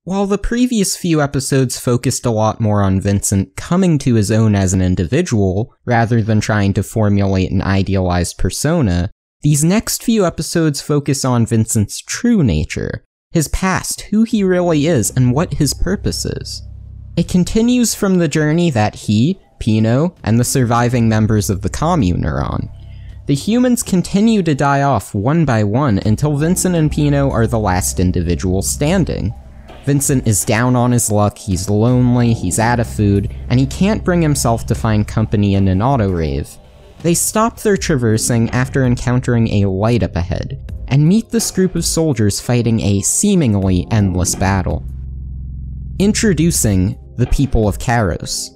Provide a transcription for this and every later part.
While the previous few episodes focused a lot more on Vincent coming to his own as an individual, rather than trying to formulate an idealized persona, these next few episodes focus on Vincent's true nature, his past, who he really is, and what his purpose is. It continues from the journey that he, Pino, and the surviving members of the commune are on. The humans continue to die off one by one until Vincent and Pino are the last individuals standing. Vincent is down on his luck, he's lonely, he's out of food, and he can't bring himself to find company in an auto-rave. They stop their traversing after encountering a light up ahead, and meet this group of soldiers fighting a seemingly endless battle. Introducing the people of Kairos.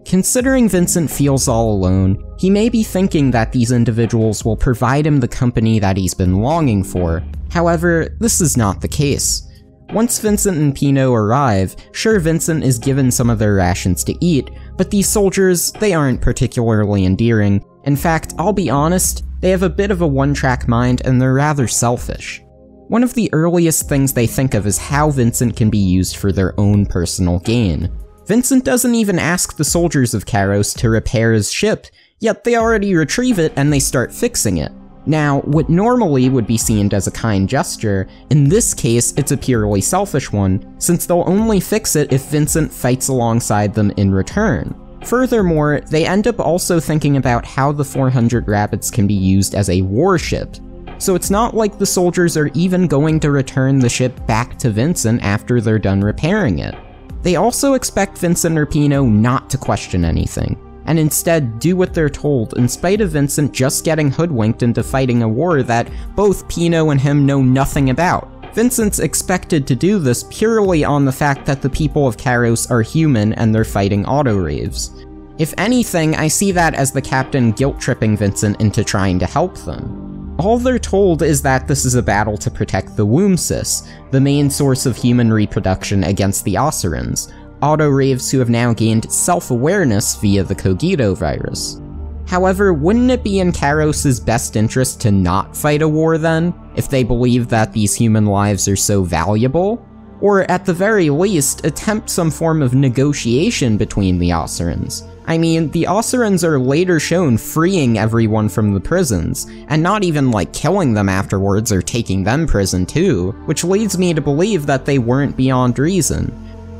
Considering Vincent feels all alone, he may be thinking that these individuals will provide him the company that he's been longing for. However, this is not the case. Once Vincent and Pino arrive, sure, Vincent is given some of their rations to eat, but these soldiers, they aren't particularly endearing. In fact, I'll be honest, they have a bit of a one-track mind and they're rather selfish. One of the earliest things they think of is how Vincent can be used for their own personal gain. Vincent doesn't even ask the soldiers of Kairos to repair his ship, yet they already retrieve it and they start fixing it. Now, what normally would be seen as a kind gesture, in this case it's a purely selfish one, since they'll only fix it if Vincent fights alongside them in return. Furthermore, they end up also thinking about how the 400 rabbits can be used as a warship, so it's not like the soldiers are even going to return the ship back to Vincent after they're done repairing it. They also expect Vincent or Pino not to question anything, and instead do what they're told in spite of Vincent just getting hoodwinked into fighting a war that both Pino and him know nothing about. Vincent's expected to do this purely on the fact that the people of Kairos are human and they're fighting auto-raves. If anything, I see that as the captain guilt-tripping Vincent into trying to help them. All they're told is that this is a battle to protect the Womb-Sis, the main source of human reproduction against the Osirans, auto-raves who have now gained self-awareness via the Cogito virus. However, wouldn't it be in Kairos' best interest to not fight a war then, if they believe that these human lives are so valuable? Or at the very least, attempt some form of negotiation between the Osirans. I mean, the Osirans are later shown freeing everyone from the prisons, and not even like killing them afterwards or taking them prison too, which leads me to believe that they weren't beyond reason.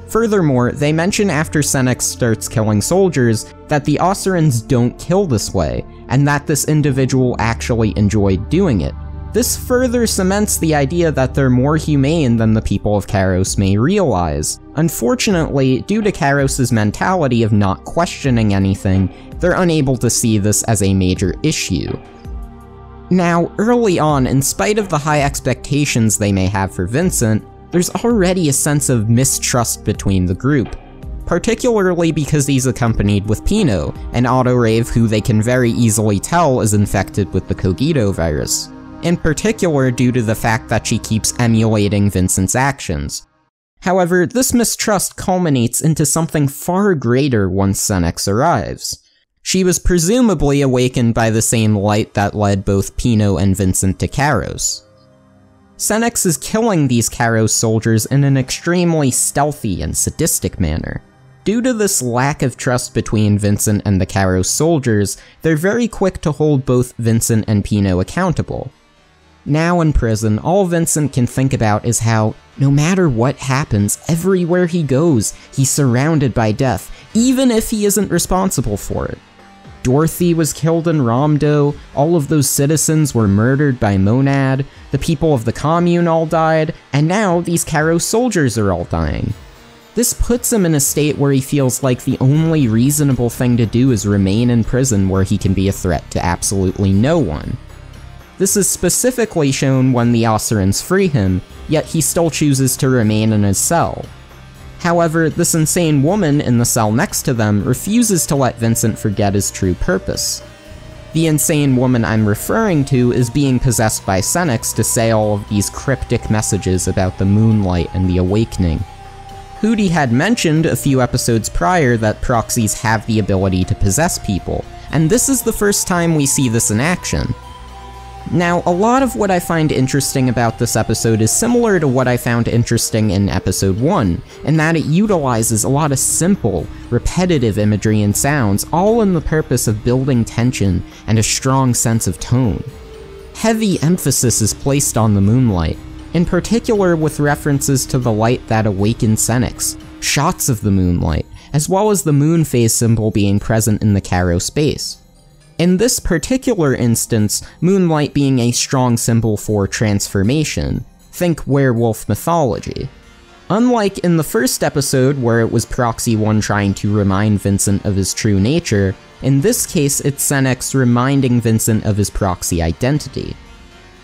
Furthermore, they mention after Senex starts killing soldiers that the Osirans don't kill this way, and that this individual actually enjoyed doing it. This further cements the idea that they're more humane than the people of Kairos may realize. Unfortunately, due to Kairos' mentality of not questioning anything, they're unable to see this as a major issue. Now, early on, in spite of the high expectations they may have for Vincent, there's already a sense of mistrust between the group, particularly because he's accompanied with Pino, an auto-rave who they can very easily tell is infected with the Cogito virus, in particular due to the fact that she keeps emulating Vincent's actions. However, this mistrust culminates into something far greater once Senex arrives. She was presumably awakened by the same light that led both Pino and Vincent to Kairos. Senex is killing these Kairos soldiers in an extremely stealthy and sadistic manner. Due to this lack of trust between Vincent and the Kairos soldiers, they're very quick to hold both Vincent and Pino accountable. Now in prison, all Vincent can think about is how, no matter what happens, everywhere he goes, he's surrounded by death, even if he isn't responsible for it. Dorothy was killed in Ramdo, all of those citizens were murdered by Monad, the people of the commune all died, and now these Kairos soldiers are all dying. This puts him in a state where he feels like the only reasonable thing to do is remain in prison where he can be a threat to absolutely no one. This is specifically shown when the Osirans free him, yet he still chooses to remain in his cell. However, this insane woman in the cell next to them refuses to let Vincent forget his true purpose. The insane woman I'm referring to is being possessed by Senex to say all of these cryptic messages about the moonlight and the awakening. Hooty had mentioned a few episodes prior that proxies have the ability to possess people, and this is the first time we see this in action. Now, a lot of what I find interesting about this episode is similar to what I found interesting in episode 1, in that it utilizes a lot of simple, repetitive imagery and sounds, all in the purpose of building tension and a strong sense of tone. Heavy emphasis is placed on the moonlight, in particular with references to the light that awakens Senex, shots of the moonlight, as well as the moon phase symbol being present in the Caro space. In this particular instance, moonlight being a strong symbol for transformation. Think werewolf mythology. Unlike in the first episode where it was Proxy 1 trying to remind Vincent of his true nature, in this case it's Senex reminding Vincent of his Proxy identity.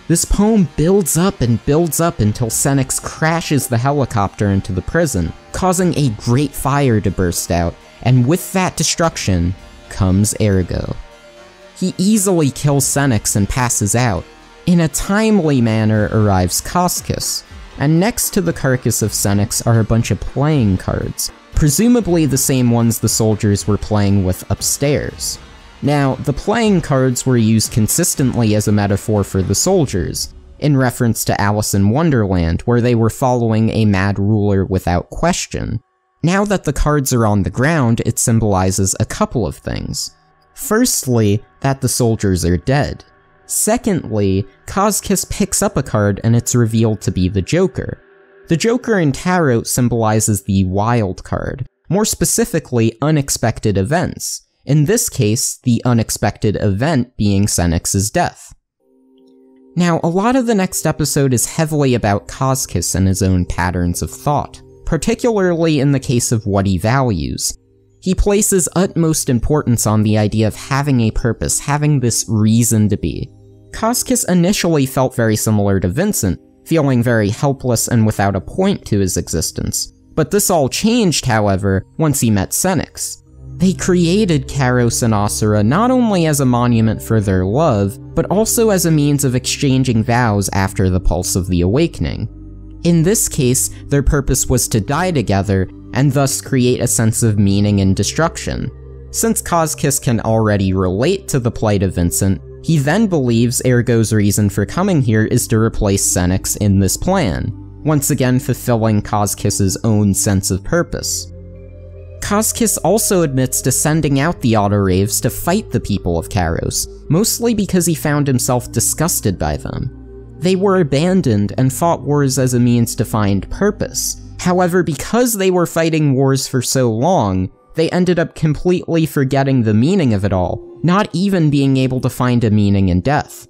This poem builds up until Senex crashes the helicopter into the prison, causing a great fire to burst out, and with that destruction comes Ergo. He easily kills Senex and passes out. In a timely manner arrives Koskis, and next to the carcass of Senex are a bunch of playing cards, presumably the same ones the soldiers were playing with upstairs. Now, the playing cards were used consistently as a metaphor for the soldiers, in reference to Alice in Wonderland, where they were following a mad ruler without question. Now that the cards are on the ground, it symbolizes a couple of things. Firstly, that the soldiers are dead. Secondly, Koskis picks up a card and it's revealed to be the Joker. The Joker in Tarot symbolizes the wild card, more specifically unexpected events. In this case, the unexpected event being Senex's death. Now, a lot of the next episode is heavily about Koskis and his own patterns of thought, particularly in the case of what he values. He places utmost importance on the idea of having a purpose, having this reason to be. Koskis initially felt very similar to Vincent, feeling very helpless and without a point to his existence. But this all changed, however, once he met Senex. They created Karos and Asura not only as a monument for their love, but also as a means of exchanging vows after the Pulse of the Awakening. In this case, their purpose was to die together, and thus create a sense of meaning and destruction. Since Koskis can already relate to the plight of Vincent, he then believes Ergo's reason for coming here is to replace Senex in this plan, once again fulfilling Koskis' own sense of purpose. Koskis also admits to sending out the Autoraves to fight the people of Karos, mostly because he found himself disgusted by them. They were abandoned and fought wars as a means to find purpose. However, because they were fighting wars for so long, they ended up completely forgetting the meaning of it all, not even being able to find a meaning in death.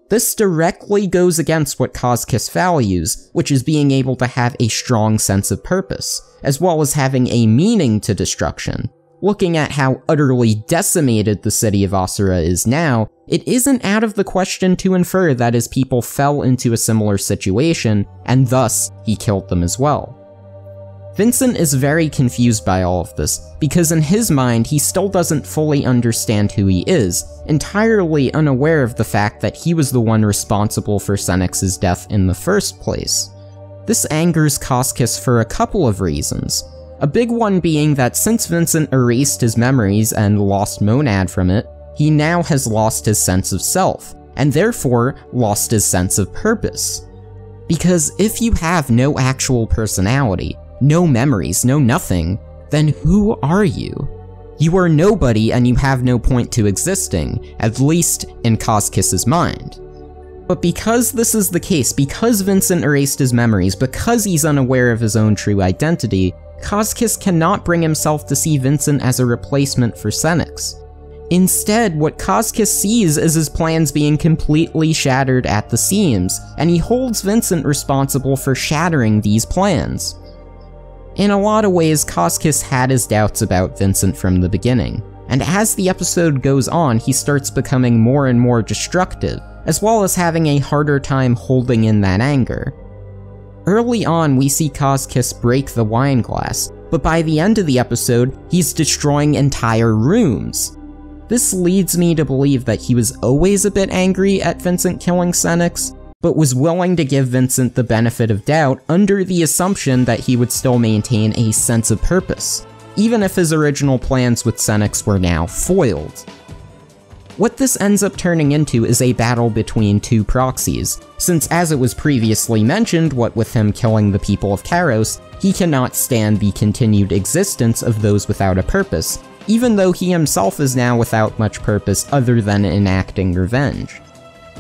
This directly goes against what Koskis values, which is being able to have a strong sense of purpose, as well as having a meaning to destruction. Looking at how utterly decimated the city of Asura is now, it isn't out of the question to infer that his people fell into a similar situation, and thus he killed them as well. Vincent is very confused by all of this, because in his mind he still doesn't fully understand who he is, entirely unaware of the fact that he was the one responsible for Senex's death in the first place. This angers Koskis for a couple of reasons. A big one being that since Vincent erased his memories and lost Monad from it, he now has lost his sense of self, and therefore lost his sense of purpose. Because if you have no actual personality, no memories, no nothing, then who are you? You are nobody and you have no point to existing, at least in Koskis' mind. But because this is the case, because Vincent erased his memories, because he's unaware of his own true identity, Koskis cannot bring himself to see Vincent as a replacement for Senex. Instead, what Koskis sees is his plans being completely shattered at the seams, and he holds Vincent responsible for shattering these plans. In a lot of ways, Koskis had his doubts about Vincent from the beginning, and as the episode goes on, he starts becoming more and more destructive, as well as having a harder time holding in that anger. Early on, we see Koskis break the wine glass, but by the end of the episode, he's destroying entire rooms. This leads me to believe that he was always a bit angry at Vincent killing Senex, but was willing to give Vincent the benefit of doubt under the assumption that he would still maintain a sense of purpose, even if his original plans with Senex were now foiled. What this ends up turning into is a battle between two proxies, since as it was previously mentioned, what with him killing the people of Karos, he cannot stand the continued existence of those without a purpose, even though he himself is now without much purpose other than enacting revenge.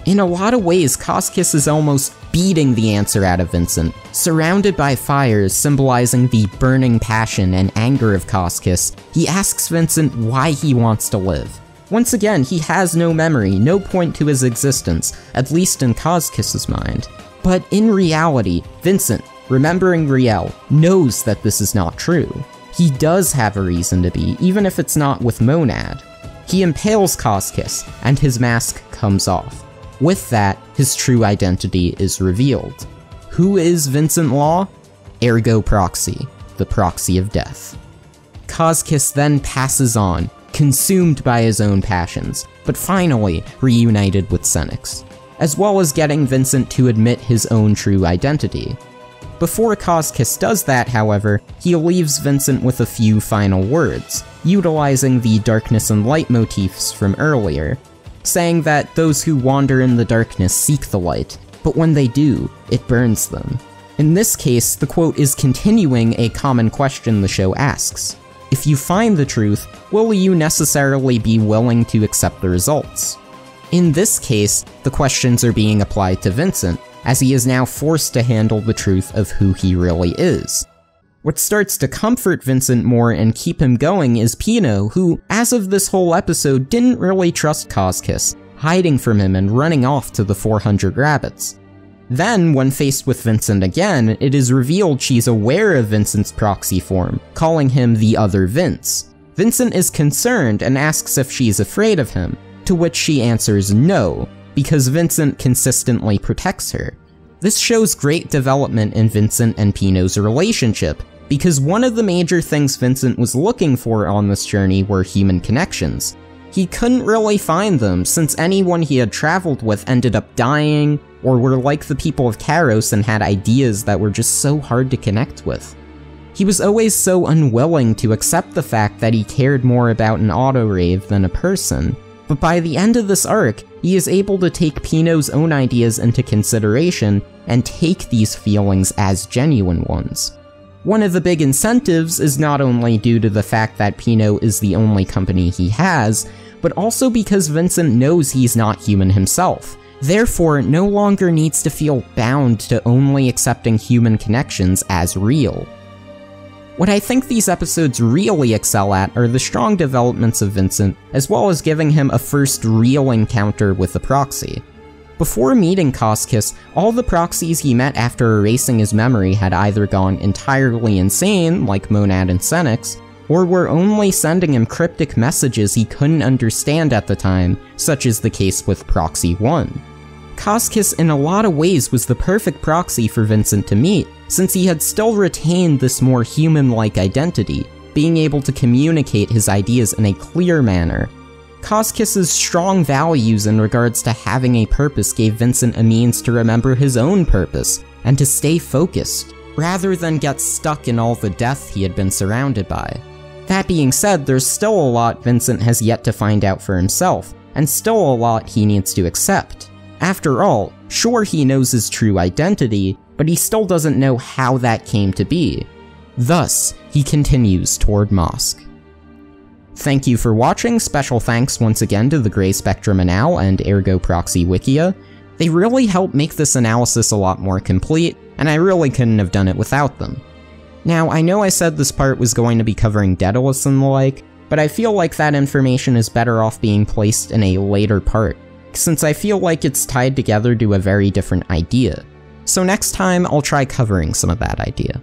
In a lot of ways, Koskis is almost beating the answer out of Vincent. Surrounded by fires symbolizing the burning passion and anger of Koskis, he asks Vincent why he wants to live. Once again, he has no memory, no point to his existence, at least in Koskis' mind. But in reality, Vincent, remembering Riel, knows that this is not true. He does have a reason to be, even if it's not with Monad. He impales Koskis, and his mask comes off. With that, his true identity is revealed. Who is Vincent Law? Ergo Proxy, the proxy of death. Koskis then passes on, consumed by his own passions, but finally reunited with Senex, as well as getting Vincent to admit his own true identity. Before Koskis does that, however, he leaves Vincent with a few final words, utilizing the darkness and light motifs from earlier, saying that those who wander in the darkness seek the light, but when they do, it burns them. In this case, the quote is continuing a common question the show asks. If you find the truth, will you necessarily be willing to accept the results? In this case, the questions are being applied to Vincent, as he is now forced to handle the truth of who he really is. What starts to comfort Vincent more and keep him going is Pino, who, as of this whole episode, didn't really trust Koskis, hiding from him and running off to the 400 rabbits. Then, when faced with Vincent again, it is revealed she's aware of Vincent's proxy form, calling him the other Vince. Vincent is concerned and asks if she's afraid of him, to which she answers no, because Vincent consistently protects her. This shows great development in Vincent and Pino's relationship, because one of the major things Vincent was looking for on this journey were human connections. He couldn't really find them, since anyone he had traveled with ended up dying, or were like the people of Karos and had ideas that were just so hard to connect with. He was always so unwilling to accept the fact that he cared more about an autorave than a person, but by the end of this arc, he is able to take Pino's own ideas into consideration and take these feelings as genuine ones. One of the big incentives is not only due to the fact that Pino is the only company he has, but also because Vincent knows he's not human himself, therefore no longer needs to feel bound to only accepting human connections as real. What I think these episodes really excel at are the strong developments of Vincent, as well as giving him a first real encounter with the proxy. Before meeting Koskis, all the proxies he met after erasing his memory had either gone entirely insane, like Monad and Senex, or were only sending him cryptic messages he couldn't understand at the time, such as the case with Proxy 1. Koskis in a lot of ways was the perfect proxy for Vincent to meet, since he had still retained this more human-like identity, being able to communicate his ideas in a clear manner. Koskis' strong values in regards to having a purpose gave Vincent a means to remember his own purpose, and to stay focused, rather than get stuck in all the death he had been surrounded by. That being said, there's still a lot Vincent has yet to find out for himself, and still a lot he needs to accept. After all, sure he knows his true identity, but he still doesn't know how that came to be. Thus, he continues toward Mosque. Thank you for watching. Special thanks once again to the Gray Spectrum Anal and Ergo Proxy Wikia. They really help make this analysis a lot more complete, and I really couldn't have done it without them. Now, I know I said this part was going to be covering Daedalus and the like, but I feel like that information is better off being placed in a later part, since I feel like it's tied together to a very different idea. So next time, I'll try covering some of that idea.